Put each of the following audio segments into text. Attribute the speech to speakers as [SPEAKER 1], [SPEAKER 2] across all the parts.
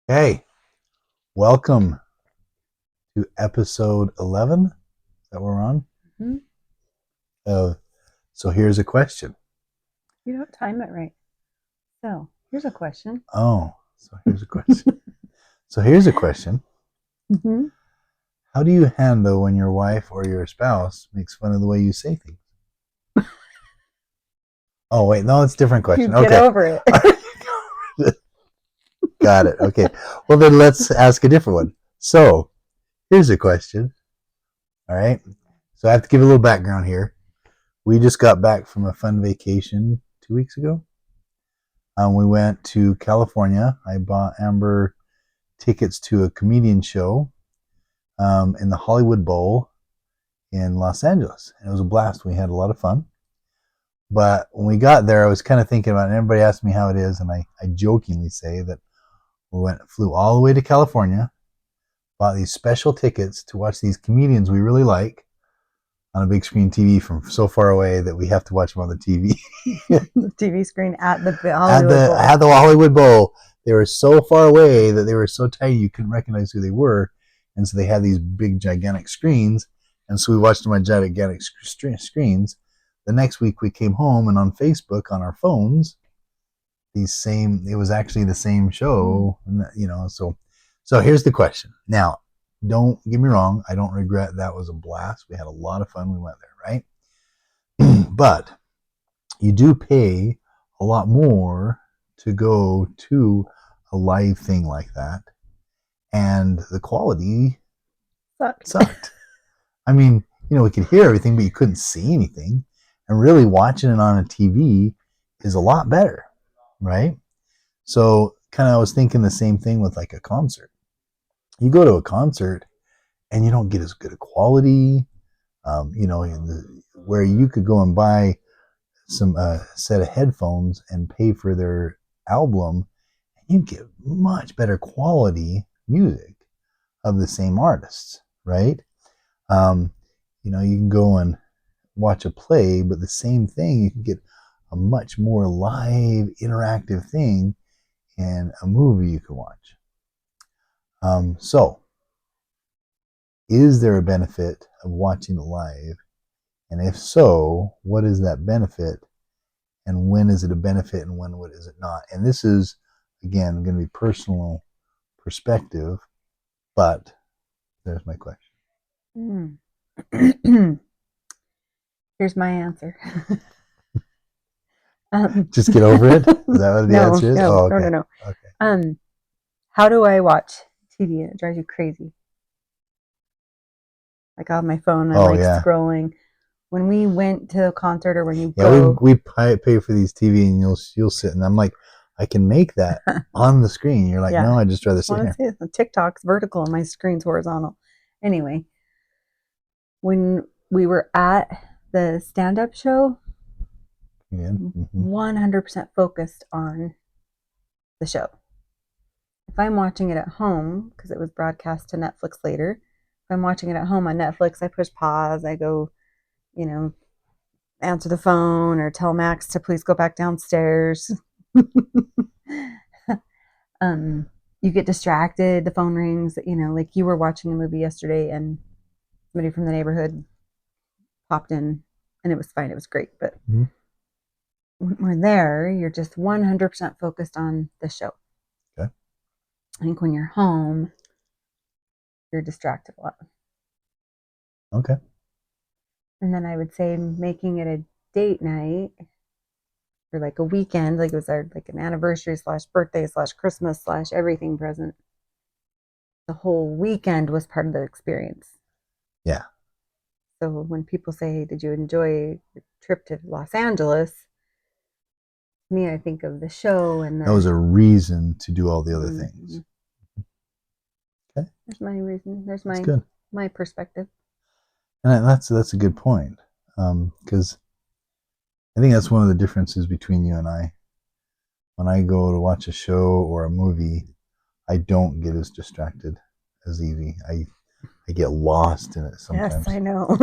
[SPEAKER 1] Hey, welcome to episode 11. Is that what we're on?
[SPEAKER 2] Hmm.
[SPEAKER 1] Uh, so here's a question.
[SPEAKER 2] You don't time it right. So here's a question.
[SPEAKER 1] Oh, so here's a question. So here's a question.
[SPEAKER 2] Hmm.
[SPEAKER 1] How do you handle when your wife or your spouse makes fun of the way you say things? Oh, wait, no, it's a different
[SPEAKER 2] You
[SPEAKER 1] question.
[SPEAKER 2] get
[SPEAKER 1] Okay.
[SPEAKER 2] over it.
[SPEAKER 1] Got it. Okay. Well, then let's ask a different one. So here's a question. All right. So I have to give a little background here. We just got back from a fun vacation 2 weeks ago. We went to California. I bought Amber tickets to a comedian show in the Hollywood Bowl in Los Angeles. And it was a blast. We had a lot of fun. But when we got there, I was kind of thinking about it. And everybody asked me how it is, and I jokingly say that flew all the way to California, bought these special tickets to watch these comedians we really like on a big screen TV from so far away that we have to watch them on the TV.
[SPEAKER 2] The TV screen at the
[SPEAKER 1] at
[SPEAKER 2] Hollywood
[SPEAKER 1] the
[SPEAKER 2] Bowl.
[SPEAKER 1] at the Hollywood Bowl, they were so far away that they were so tiny you couldn't recognize who they were, and so they had these big gigantic screens, and so we watched them on gigantic screens. The next week we came home, and on Facebook on our phones, it was actually the same show, so here's the question. Now, don't get me wrong, I don't regret. That was a blast. We had a lot of fun. We went there, right? But you do pay a lot more to go to a live thing like that, and the quality
[SPEAKER 2] Sucked.
[SPEAKER 1] sucked. I mean, we could hear everything, but you couldn't see anything. And really, watching it on a TV is a lot better, right? So, kind of, I was thinking the same thing with like a concert. You go to a concert and you don't get as good a quality, where you could go and buy some set of headphones and pay for their album, and you get much better quality music of the same artists, right? Um, you can go and watch a play, but the same thing, you can get a much more live, interactive thing in a movie you can watch. So, is there a benefit of watching it live? And if so, what is that benefit? And when is it a benefit and when is it not? And this is, again, going to be personal perspective, but there's my question.
[SPEAKER 2] Mm. Here's my answer.
[SPEAKER 1] Just get over it? Is that what the
[SPEAKER 2] no,
[SPEAKER 1] answer is?
[SPEAKER 2] no,
[SPEAKER 1] Oh,
[SPEAKER 2] no,
[SPEAKER 1] okay.
[SPEAKER 2] no, no.
[SPEAKER 1] Okay.
[SPEAKER 2] How do I watch TV and it drives you crazy? Like on my phone, I'm
[SPEAKER 1] Oh,
[SPEAKER 2] like
[SPEAKER 1] yeah.
[SPEAKER 2] scrolling. When we went to a concert or when you
[SPEAKER 1] Yeah, we,
[SPEAKER 2] go,
[SPEAKER 1] we pay for these TV, and you'll sit, and I'm like, I can make that on the screen. You're like,
[SPEAKER 2] yeah,
[SPEAKER 1] no, I'd just rather
[SPEAKER 2] just
[SPEAKER 1] sit
[SPEAKER 2] want to
[SPEAKER 1] here.
[SPEAKER 2] see it. The TikTok's vertical and my screen's horizontal. Anyway, when we were at the stand up show,
[SPEAKER 1] Yeah. Mm-hmm.
[SPEAKER 2] 100% focused on the show. If I'm watching it at home, because it was broadcast to Netflix later, if I'm watching it at home on Netflix, I push pause, I go, you know, answer the phone or tell Max to please go back downstairs. um, you get distracted, the phone rings, like you were watching a movie yesterday and somebody from the neighborhood popped in and it was fine, it was great. But
[SPEAKER 1] Mm-hmm.
[SPEAKER 2] when we're there, you're just 100% focused on the show.
[SPEAKER 1] Okay.
[SPEAKER 2] I think when you're home, you're distracted a lot.
[SPEAKER 1] Okay.
[SPEAKER 2] And then I would say making it a date night or like a weekend, like it was our like an anniversary slash birthday slash Christmas slash everything present. The whole weekend was part of the experience.
[SPEAKER 1] Yeah.
[SPEAKER 2] So when people say, "Did you enjoy your trip to Los Angeles?" To me, I think of the show and
[SPEAKER 1] That was
[SPEAKER 2] the.
[SPEAKER 1] a reason to do all the other
[SPEAKER 2] Mm-hmm.
[SPEAKER 1] things. Okay.
[SPEAKER 2] There's my reason. There's
[SPEAKER 1] That's
[SPEAKER 2] my
[SPEAKER 1] good.
[SPEAKER 2] my perspective.
[SPEAKER 1] And that's a good point. Because I think that's one of the differences between you and I. When I go to watch a show or a movie, I don't get as distracted as easy. I get lost in it
[SPEAKER 2] Yes,
[SPEAKER 1] sometimes.
[SPEAKER 2] I know.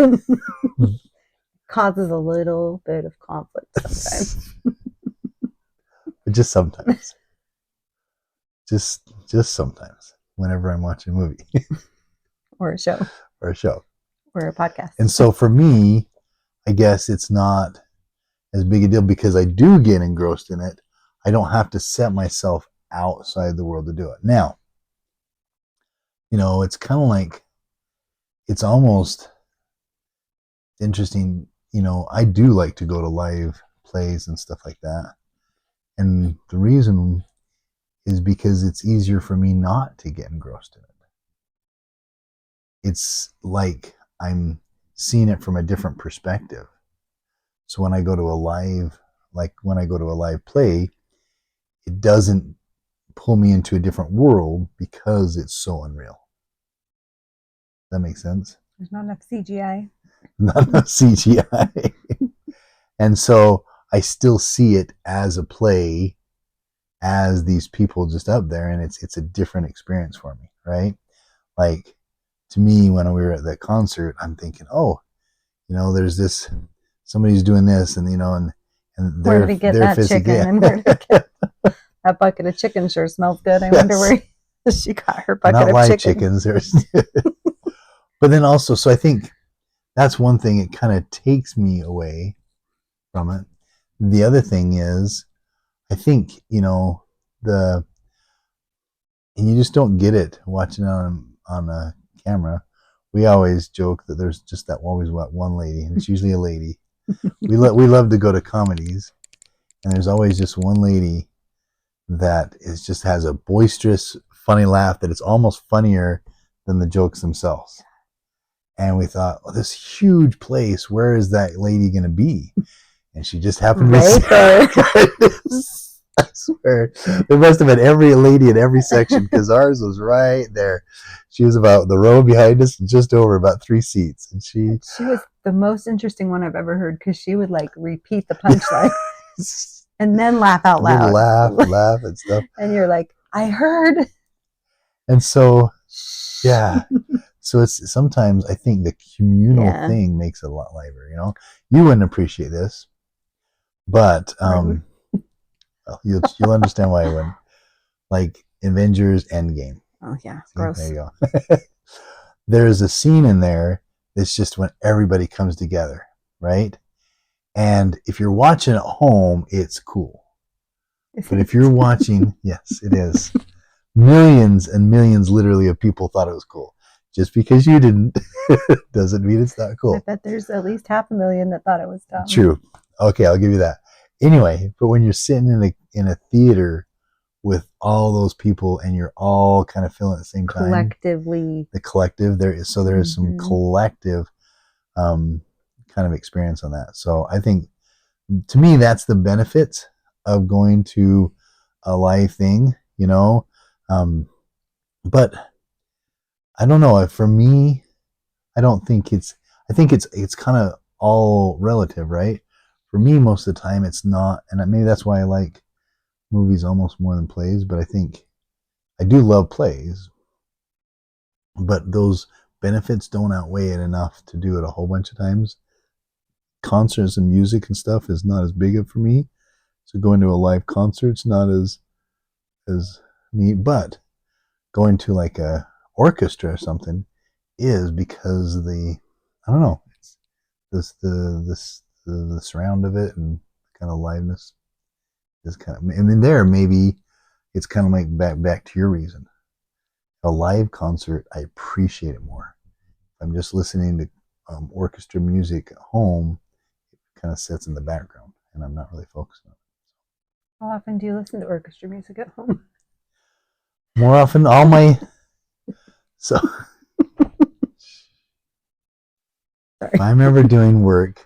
[SPEAKER 2] Causes a little bit of conflict sometimes.
[SPEAKER 1] But just sometimes. Just just sometimes, whenever I'm watching a movie
[SPEAKER 2] Or a show.
[SPEAKER 1] or a show.
[SPEAKER 2] Or a podcast.
[SPEAKER 1] And so for me, I guess it's not as big a deal because I do get engrossed in it. I don't have to set myself outside the world to do it. Now, it's kind of like, it's almost interesting. I do like to go to live plays and stuff like that. And the reason is because it's easier for me not to get engrossed in it. It's like I'm seeing it from a different perspective. So when I go to a live play, it doesn't pull me into a different world because it's so unreal. That makes sense?
[SPEAKER 2] There's not enough CGI.
[SPEAKER 1] Not enough CGI. And so I still see it as a play, as these people just up there, and it's a different experience for me, right? Like, to me, when we were at that concert, I'm thinking, there's this, somebody's doing this, and and
[SPEAKER 2] where did he get that chicken? And where did he get that bucket of chicken? Sure smells good. I wonder where she got her bucket
[SPEAKER 1] Not
[SPEAKER 2] of
[SPEAKER 1] live
[SPEAKER 2] chicken.
[SPEAKER 1] chickens. But then also, so I think that's one thing. It kind of takes me away from it. The other thing is, I think and you just don't get it watching on a camera. We always joke that there's just always one lady, and it's usually a lady. we love to go to comedies, and there's always just one lady that just has a boisterous, funny laugh that it's almost funnier than the jokes themselves. And we thought, this huge place, where is that lady going to be? And she just happened to be
[SPEAKER 2] there.
[SPEAKER 1] I swear, there must have been every lady in every section because ours was right there. She was about the row behind us, just over about 3 seats, and she
[SPEAKER 2] was the most interesting one I've ever heard because she would repeat the punchline and then laugh out loud.
[SPEAKER 1] Laugh and stuff.
[SPEAKER 2] And you're like, I heard.
[SPEAKER 1] And so, yeah. So it's sometimes I think the communal thing makes it a lot lighter. You wouldn't appreciate this, but you'll understand why I wouldn't. Like Avengers Endgame.
[SPEAKER 2] Oh yeah,
[SPEAKER 1] See,
[SPEAKER 2] gross.
[SPEAKER 1] there you go. There's a scene in there that's just when everybody comes together, right? And if you're watching at home, it's cool. But if you're watching, yes, it is. Millions and millions, literally, of people thought it was cool. Just because you didn't doesn't mean it's not cool.
[SPEAKER 2] I bet there's at least 500,000 that thought it was dumb.
[SPEAKER 1] True. Okay, I'll give you that. Anyway, but when you're sitting in a theater with all those people and you're all kind of feeling at the same time,
[SPEAKER 2] collectively,
[SPEAKER 1] the collective there is some collective kind of experience on that. So I think, to me, that's the benefit of going to a live thing, but I don't know. For me, I think it's kind of all relative, right? For me, most of the time, it's not, and maybe that's why I like movies almost more than plays. But I think I do love plays, but those benefits don't outweigh it enough to do it a whole bunch of times. Concerts and music and stuff is not as big for me, so going to a live concert's not as neat. But going to like a orchestra or something is, because I don't know, it's the surround of it and kind of liveness is kind of, there maybe it's kind of like back to your reason. A live concert, I appreciate it more. If I'm just listening to orchestra music at home, it kind of sits in the background and I'm not really focused on it.
[SPEAKER 2] How often do you listen to orchestra music at home?
[SPEAKER 1] More often, so if I'm ever doing work,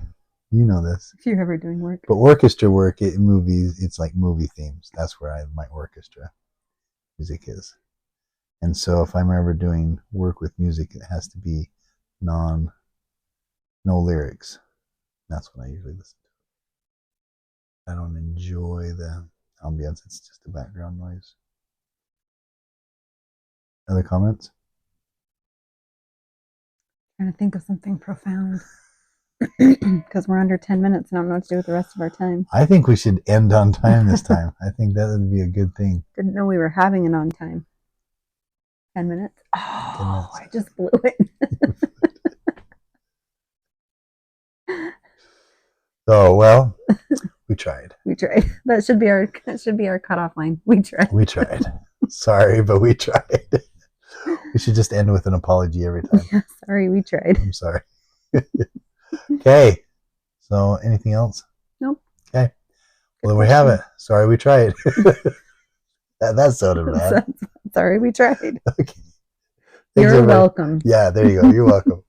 [SPEAKER 1] you know this.
[SPEAKER 2] If you're ever doing work.
[SPEAKER 1] But orchestra work in movies, it's like movie themes. That's where my orchestra music is. And so if I'm ever doing work with music, it has to be no lyrics. That's what I usually listen to. I don't enjoy the ambience. It's just a background noise. Other comments?
[SPEAKER 2] Trying to think of something profound. Because we're under 10 minutes and I don't know what to do with the rest of our time.
[SPEAKER 1] I think we should end on time this time. I think that would be a good thing.
[SPEAKER 2] Didn't know we were having it on time. 10 minutes.
[SPEAKER 1] 10
[SPEAKER 2] Oh,
[SPEAKER 1] minutes.
[SPEAKER 2] I just blew it.
[SPEAKER 1] Oh, well, we tried.
[SPEAKER 2] We tried. That should be our cutoff line. We tried.
[SPEAKER 1] We tried. Sorry, but we tried. We should just end with an apology every time.
[SPEAKER 2] Yeah, sorry, we tried.
[SPEAKER 1] I'm sorry. Okay. So, anything else?
[SPEAKER 2] Nope.
[SPEAKER 1] Okay.
[SPEAKER 2] Good
[SPEAKER 1] Well, then we have
[SPEAKER 2] question.
[SPEAKER 1] it. Sorry, we tried. that sounded bad.
[SPEAKER 2] Sorry, we tried.
[SPEAKER 1] Okay. Thanks,
[SPEAKER 2] You're
[SPEAKER 1] everybody.
[SPEAKER 2] welcome.
[SPEAKER 1] Yeah, there you go. You're welcome.